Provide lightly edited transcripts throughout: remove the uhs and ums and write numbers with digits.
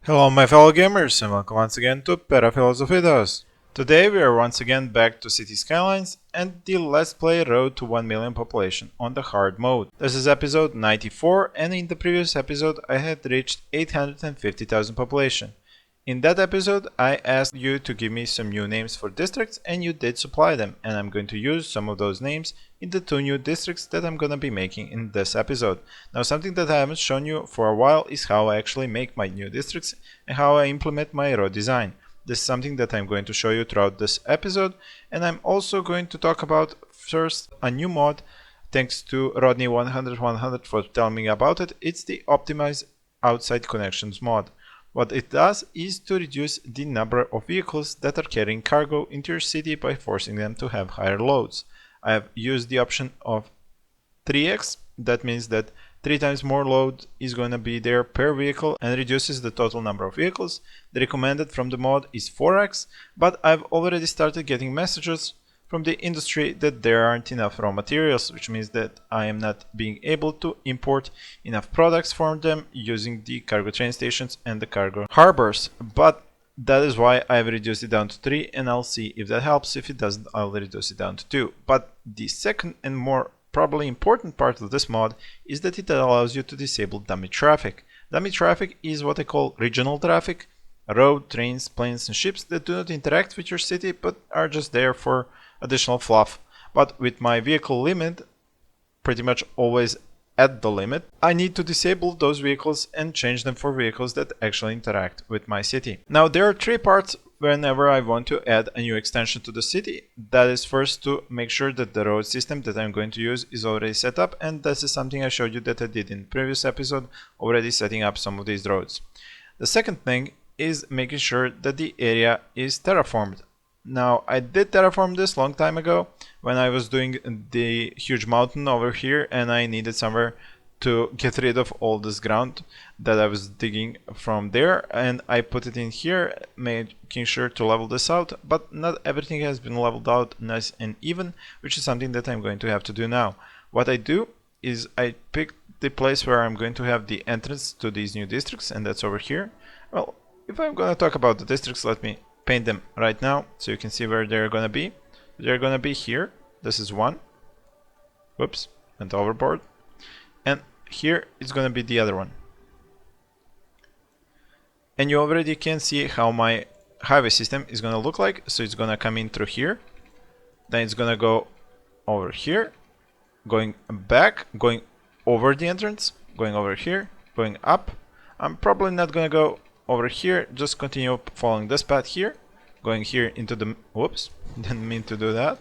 Hello my fellow gamers and welcome once again to Perafilozof. Today we are once again back to City Skylines and the Let's Play Road to 1 million population on the hard mode. This is episode 94 and in the previous episode I had reached 850,000 population. In that episode I asked you to give me some new names for districts and you did supply them, and I'm going to use some of those names in the 2 new districts that I'm gonna be making in this episode. Now something that I haven't shown you for a while is how I actually make my new districts and how I implement my road design. This is something that I'm going to show you throughout this episode, and I'm also going to talk about first a new mod. Thanks to Rodney100 for telling me about it. It's the Optimised Outside Connections mod. What it does is to reduce the number of vehicles that are carrying cargo into your city by forcing them to have higher loads. I have used the option of 3x. That means that 3 times more load is going to be there per vehicle and reduces the total number of vehicles. The recommended from the mod is 4x, but I've already started getting messages from the industry that there aren't enough raw materials, which means that I am not being able to import enough products from them using the cargo train stations and the cargo harbors. But that is why I've reduced it down to 3, and I'll see if that helps. If it doesn't, I'll reduce it down to 2. But the second and more probably important part of this mod is that it allows you to disable dummy traffic. Dummy traffic is what I call regional traffic, road, trains, planes and ships that do not interact with your city but are just there for additional fluff. But with my vehicle limit pretty much always at the limit, I need to disable those vehicles and change them for vehicles that actually interact with my city. Now there are 3 parts whenever I want to add a new extension to the city. That is first to make sure that the road system that I'm going to use is already set up, and this is something I showed you that I did in the previous episode, already setting up some of these roads. The second thing is making sure that the area is terraformed. Now I did terraform this long time ago when I was doing the huge mountain over here and I needed somewhere to get rid of all this ground that I was digging from there, and I put it in here, making sure to level this out, but not everything has been leveled out nice and even, which is something that I'm going to have to do now. What I do is I pick the place where I'm going to have the entrance to these new districts, and that's over here. Well, if I'm going to talk about the districts, let me paint them right now so you can see where they're going to be. They're going to be here. This is one. Whoops, went overboard. And here is going to be the other one. And you already can see how my highway system is going to look like. So it's going to come in through here. Then it's going to go over here, going back, going over the entrance, going over here, going up. I'm probably not going to go over here, just continue following this path here, going here into the, whoops, didn't mean to do that,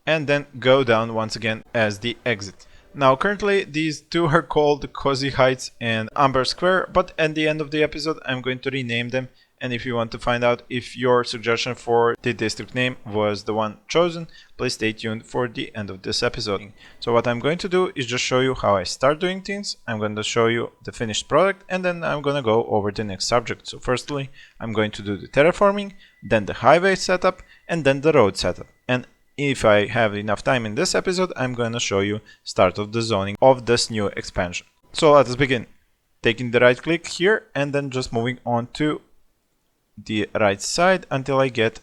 and then go down once again as the exit. Now currently these 2 are called Cozy Heights and Amber Square, but at the end of the episode I'm going to rename them, and if you want to find out if your suggestion for the district name was the one chosen, please stay tuned for the end of this episode. So what I'm going to do is just show you how I start doing things. I'm going to show you the finished product, and then I'm going to go over the next subject. So firstly, I'm going to do the terraforming, then the highway setup, and then the road setup. And if I have enough time in this episode, I'm going to show you start of the zoning of this new expansion. So let us begin. Taking the right click here and then just moving on to the right side until I get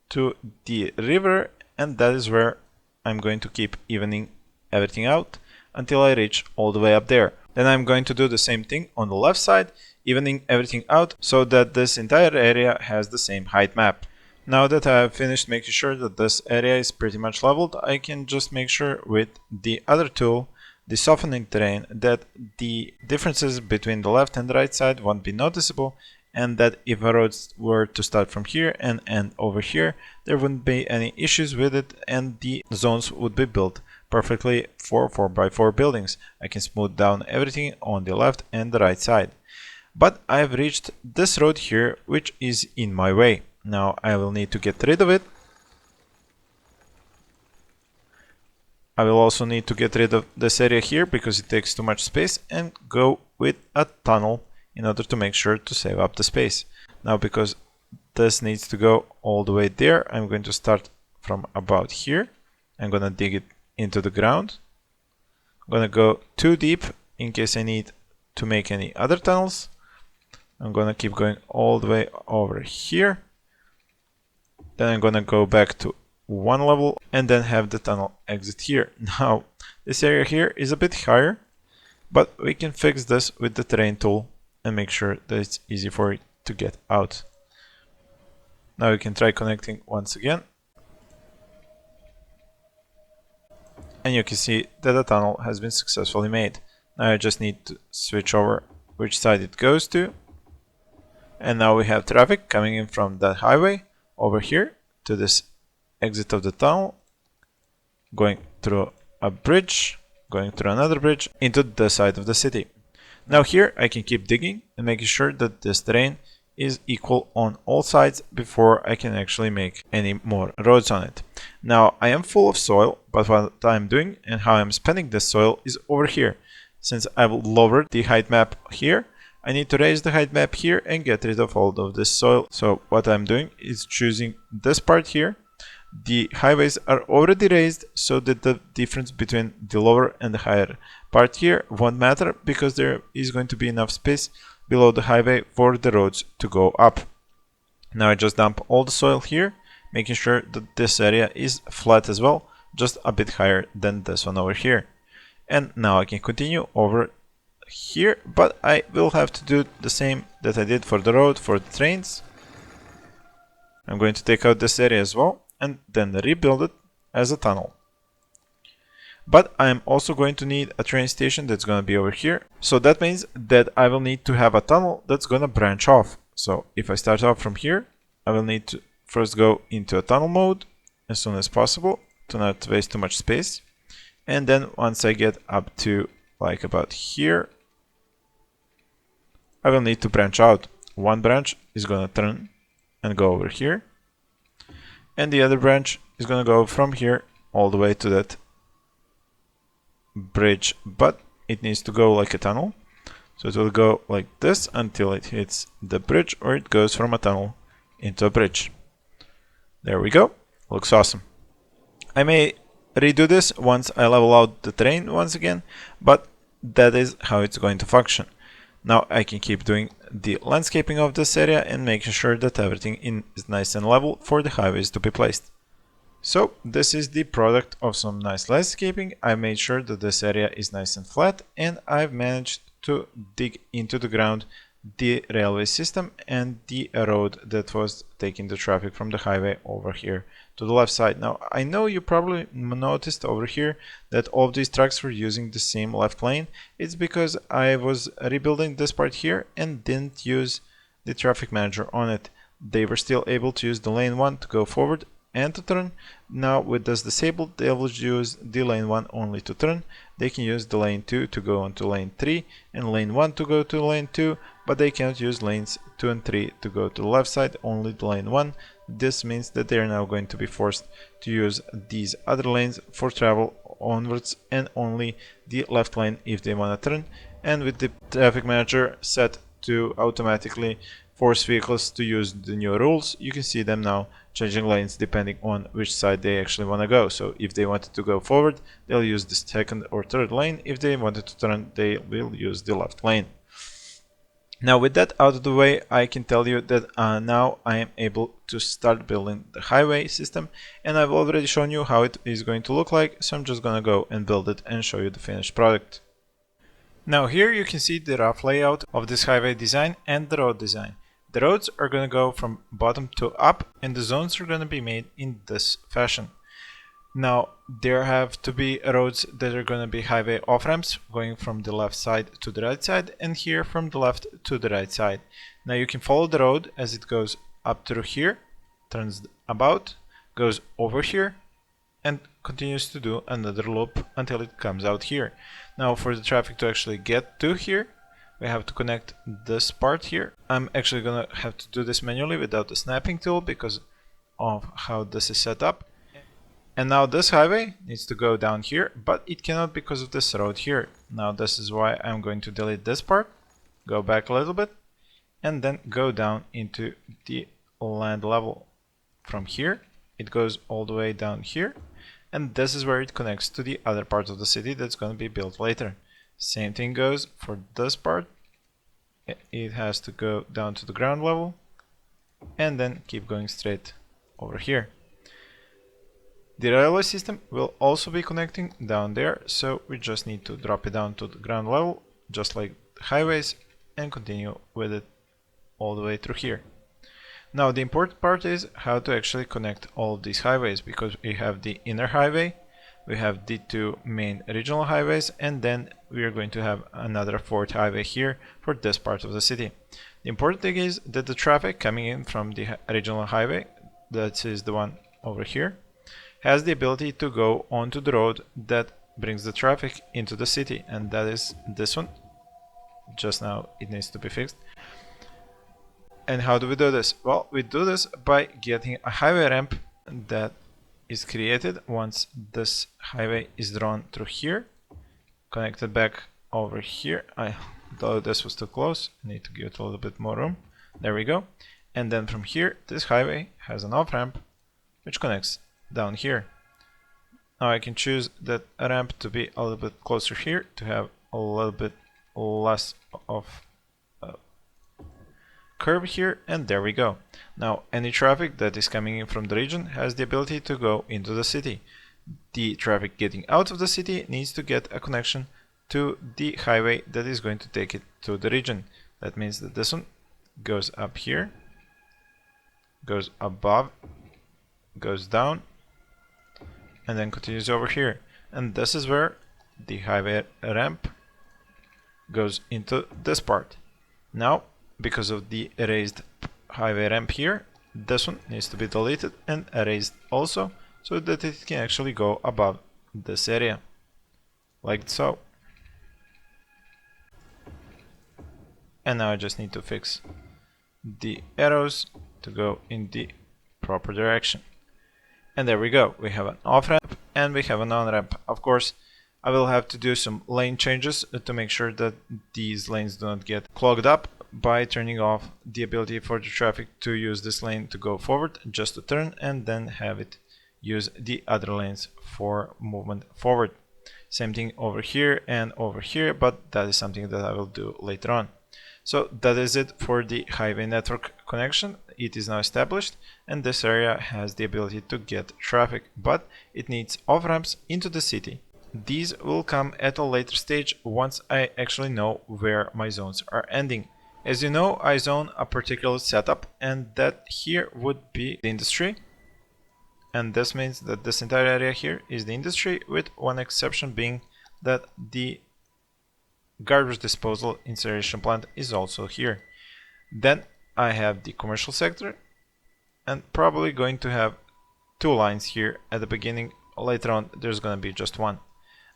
to the river, and that is where I'm going to keep evening everything out until I reach all the way up there. Then I'm going to do the same thing on the left side, evening everything out so that this entire area has the same height map. Now that I have finished making sure that this area is pretty much leveled, I can just make sure with the other tool, the softening terrain, that the differences between the left and the right side won't be noticeable, and that if a road were to start from here and end over here, there wouldn't be any issues with it, and the zones would be built perfectly for 4x4 buildings. I can smooth down everything on the left and the right side. But I've reached this road here, which is in my way. Now I will need to get rid of it. I will also need to get rid of this area here because it takes too much space, and go with a tunnel in order to make sure to save up the space. Now because this needs to go all the way there, I'm going to start from about here. I'm gonna dig it into the ground. I'm gonna go too deep in case I need to make any other tunnels. I'm gonna keep going all the way over here. Then I'm gonna go back to one level and then have the tunnel exit here. Now, this area here is a bit higher, but we can fix this with the terrain tool and make sure that it's easy for it to get out. Now we can try connecting once again. And you can see that the tunnel has been successfully made. Now I just need to switch over which side it goes to. And now we have traffic coming in from that highway over here to this exit of the tunnel, going through a bridge, going through another bridge, into the side of the city. Now here I can keep digging and making sure that this terrain is equal on all sides before I can actually make any more roads on it. Now I am full of soil, but what I'm doing and how I'm spending this soil is over here. Since I've lowered the height map here, I need to raise the height map here and get rid of all of this soil. So what I'm doing is choosing this part here. The highways are already raised so that the difference between the lower and the higher part here won't matter, because there is going to be enough space below the highway for the roads to go up. Now I just dump all the soil here, making sure that this area is flat as well, just a bit higher than this one over here. And now I can continue over here, but I will have to do the same that I did for the road for the trains. I'm going to take out this area as well and then rebuild it as a tunnel. But I'm also going to need a train station that's going to be over here. So that means that I will need to have a tunnel that's going to branch off. So if I start off from here, I will need to first go into a tunnel mode as soon as possible to not waste too much space. And then once I get up to like about here, I will need to branch out. One branch is going to turn and go over here. And the other branch is going to go from here all the way to that bridge, but it needs to go like a tunnel. So it will go like this until it hits the bridge, or it goes from a tunnel into a bridge. There we go. Looks awesome. I may redo this once I level out the terrain once again, but that is how it's going to function. Now I can keep doing the landscaping of this area and making sure that everything is nice and level for the highways to be placed. So this is the product of some nice landscaping. I made sure that this area is nice and flat, and I've managed to dig into the ground the railway system and the road that was taking the traffic from the highway over here to the left side. Now I know you probably noticed over here that all of these trucks were using the same left lane. It's because I was rebuilding this part here and didn't use the traffic manager on it. They were still able to use the lane 1 to go forward and to turn. Now with this disabled, they will use the lane 1 only to turn. They can use the lane 2 to go onto lane 3 and lane 1 to go to lane 2, but they cannot use lanes 2 and 3 to go to the left side, only the lane 1. This means that they are now going to be forced to use these other lanes for travel onwards, and only the left lane if they want to turn. And with the traffic manager set to automatically force vehicles to use the new rules, you can see them now changing lanes depending on which side they actually want to go. So if they wanted to go forward, they'll use the second or third lane. If they wanted to turn, they will use the left lane. Now with that out of the way, I can tell you that now I am able to start building the highway system, and I've already shown you how it is going to look like, so I'm just gonna go and build it and show you the finished product. Now here you can see the rough layout of this highway design and the road design. The roads are going to go from bottom to up, and the zones are going to be made in this fashion. Now there have to be roads that are going to be highway off-ramps going from the left side to the right side, and here from the left to the right side. Now you can follow the road as it goes up through here, turns about, goes over here, and continues to do another loop until it comes out here. Now for the traffic to actually get to here, we have to connect this part here. I'm actually gonna have to do this manually without the snapping tool because of how this is set up. And now this highway needs to go down here, but it cannot because of this road here. Now this is why I'm going to delete this part, go back a little bit, and then go down into the land level from here it goes all the way down here, and this is where it connects to the other part of the city that's going to be built later. Same thing goes for this part. It has to go down to the ground level and then keep going straight over here. The railway system will also be connecting down there, so we just need to drop it down to the ground level, just like the highways, and continue with it all the way through here. Now the important part is how to actually connect all of these highways, because we have the inner highway, we have the two main regional highways, and then we are going to have another fourth highway here for this part of the city. The important thing is that the traffic coming in from the regional highway, that is the one over here, has the ability to go onto the road that brings the traffic into the city, and that is this one. Just now it needs to be fixed. And how do we do this? Well, we do this by getting a highway ramp that is created once this highway is drawn through here, connected back over here. Though this was too close, I need to give it a little bit more room. There we go. And then from here, this highway has an off ramp which connects down here. Now I can choose that ramp to be a little bit closer here to have a little bit less of curb here, and there we go. Now any traffic that is coming in from the region has the ability to go into the city. The traffic getting out of the city needs to get a connection to the highway that is going to take it to the region. That means that this one goes up here, goes above, goes down, and then continues over here. And this is where the highway ramp goes into this part. Now, because of the erased highway ramp here, this one needs to be deleted and erased also, so that it can actually go above this area, like so. And now I just need to fix the arrows to go in the proper direction. And there we go, we have an off-ramp and we have an on-ramp. Of course, I will have to do some lane changes to make sure that these lanes do not get clogged up by turning off the ability for the traffic to use this lane to go forward, just to turn, and then have it use the other lanes for movement forward. Same thing over here and over here, but that is something that I will do later on. So that is it for the highway network connection. It is now established, and this area has the ability to get traffic, but it needs off-ramps into the city. These will come at a later stage once I actually know where my zones are ending. As you know, I zone a particular setup, and that here would be the industry. And this means that this entire area here is the industry, with one exception being that the garbage disposal incineration plant is also here. Then I have the commercial sector, and probably going to have two lines here at the beginning. Later on there's going to be just one.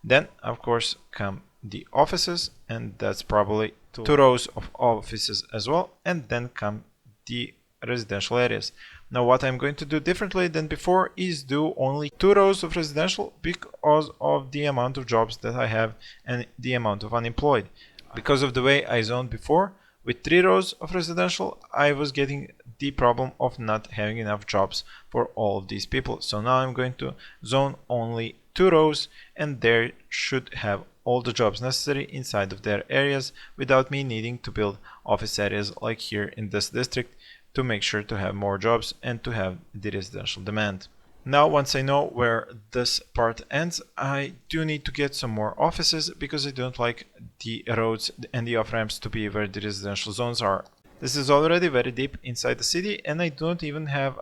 Then of course come the offices, and that's probably two rows of offices as well, and then come the residential areas. Now what I'm going to do differently than before is do only 2 rows of residential because of the amount of jobs that I have and the amount of unemployed. Because of the way I zoned before, with 3 rows of residential, I was getting the problem of not having enough jobs for all of these people. So now I'm going to zone only 2 rows, and there should have all the jobs necessary inside of their areas without me needing to build office areas like here in this district to make sure to have more jobs and to have the residential demand. Now once I know where this part ends, I do need to get some more offices because I don't like the roads and the off-ramps to be where the residential zones are. This is already very deep inside the city, and I don't even have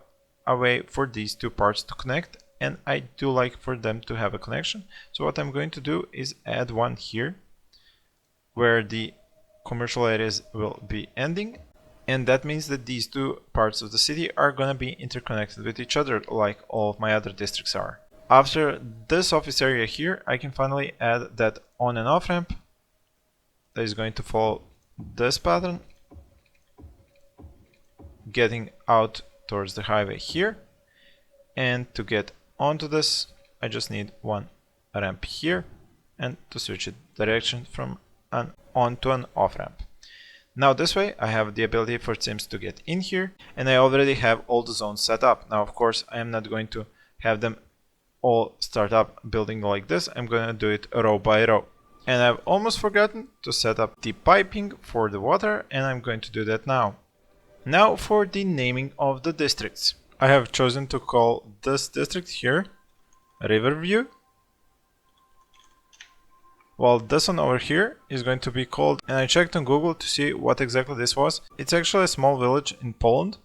a way for these two parts to connect, and I do like for them to have a connection. So what I'm going to do is add one here where the commercial areas will be ending, and that means that these two parts of the city are gonna be interconnected with each other like all of my other districts are. After this office area here, I can finally add that on and off ramp that is going to follow this pattern, getting out towards the highway here. And to get onto this, I just need one ramp here, and to switch it direction from an on to an off ramp. Now this way I have the ability for Sims to get in here, and I already have all the zones set up. Now of course I am not going to have them all start up building like this. I'm going to do it row by row. And I've almost forgotten to set up the piping for the water, and I'm going to do that now. Now for the naming of the districts. I have chosen to call this district here Riverview, while this one over here is going to be called, and I checked on Google to see what exactly this was. It's actually a small village in Poland,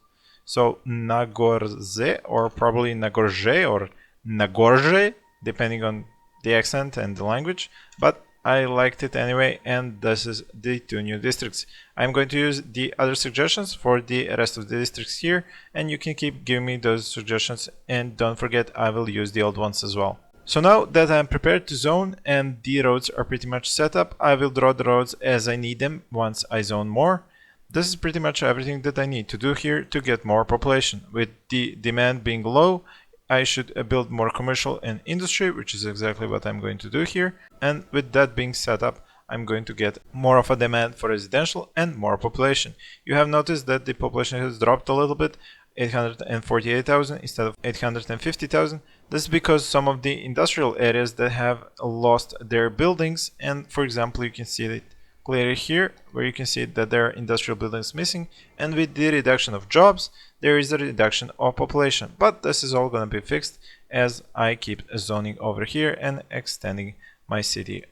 so Nagorze, or probably Nagorze or Nagorze, depending on the accent and the language, but I liked it anyway, and this is the two new districts. I'm going to use the other suggestions for the rest of the districts here, and you can keep giving me those suggestions, and don't forget I will use the old ones as well. So now that I'm prepared to zone and the roads are pretty much set up, I will draw the roads as I need them once I zone more. This is pretty much everything that I need to do here to get more population. With the demand being low, I should build more commercial and industry, which is exactly what I'm going to do here. And with that being set up, I'm going to get more of a demand for residential and more population. You have noticed that the population has dropped a little bit, 848,000 instead of 850,000. This is because some of the industrial areas that have lost their buildings, and for example you can see it clearly here, where you can see that there are industrial buildings missing, and with the reduction of jobs there is a reduction of population. But this is all going to be fixed as I keep zoning over here and extending my city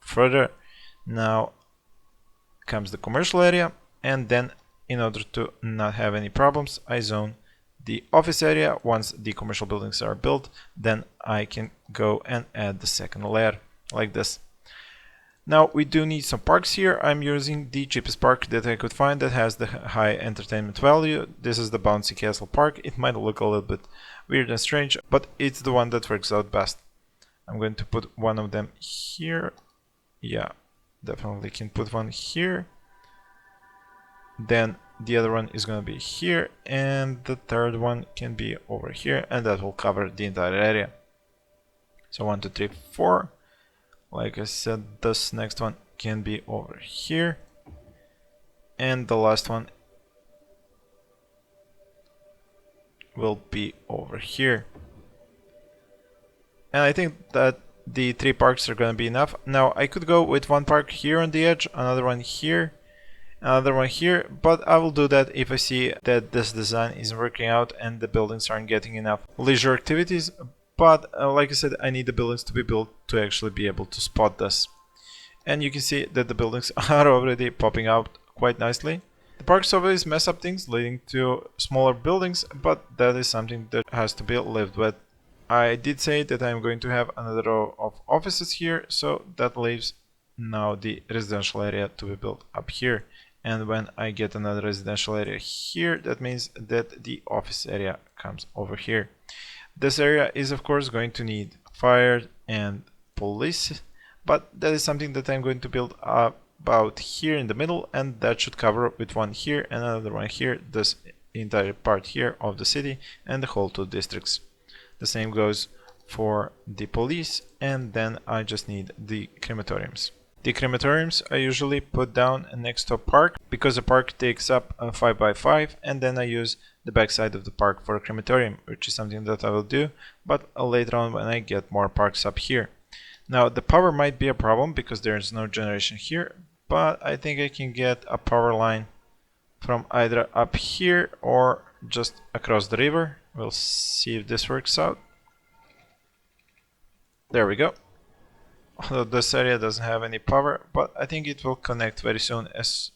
further. Now comes the commercial area, and then in order to not have any problems, I zone the office area. Once the commercial buildings are built, then I can go and add the second layer like this. Now we do need some parks here. I'm using the cheapest park that I could find that has the high entertainment value. This is the Bouncy Castle Park. It might look a little bit weird and strange, but it's the one that works out best. I'm going to put one of them here. Yeah, definitely can put one here. Then the other one is going to be here, and the third one can be over here, and that will cover the entire area. So 1, 2, 3, 4. Like I said, this next one can be over here, and the last one will be over here. And I think that the 3 parks are going to be enough. Now I could go with one park here on the edge, another one here, another one here, but I will do that if I see that this design isn't working out and the buildings aren't getting enough leisure activities. But like I said, I need the buildings to be built to actually be able to spot this. And you can see that the buildings are already popping out quite nicely. The parks always mess up things, leading to smaller buildings, but that is something that has to be lived with. I did say that I'm going to have another row of offices here, so that leaves now the residential area to be built up here. And when I get another residential area here, that means that the office area comes over here. This area is of course going to need fire and police, but that is something that I'm going to build about here in the middle, and that should cover with one here and another one here, this entire part here of the city and the whole 2 districts. The same goes for the police, and then I just need the crematoriums. The crematoriums I usually put down next to a park, because a park takes up a 5x5, and then I use the backside of the park for a crematorium, which is something that I will do, but later on when I get more parks up here. Now the power might be a problem because there is no generation here, but I think I can get a power line from either up here or just across the river. We'll see if this works out. There we go. Although this area doesn't have any power, but I think it will connect very soon, as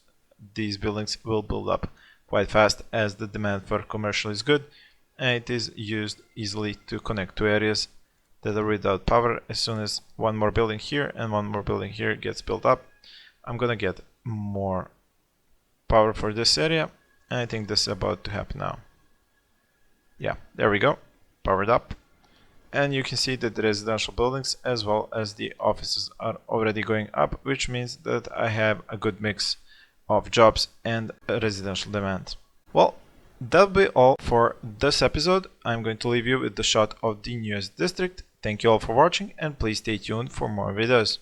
these buildings will build up quite fast as the demand for commercial is good, and it is used easily to connect to areas that are without power. As soon as one more building here and one more building here gets built up, I'm gonna get more power for this area, and I think this is about to happen now. Yeah, there we go, powered up. And you can see that the residential buildings as well as the offices are already going up, which means that I have a good mix of jobs and residential demand. Well, that'll be all for this episode. I'm going to leave you with the shot of the newest district. Thank you all for watching, and please stay tuned for more videos.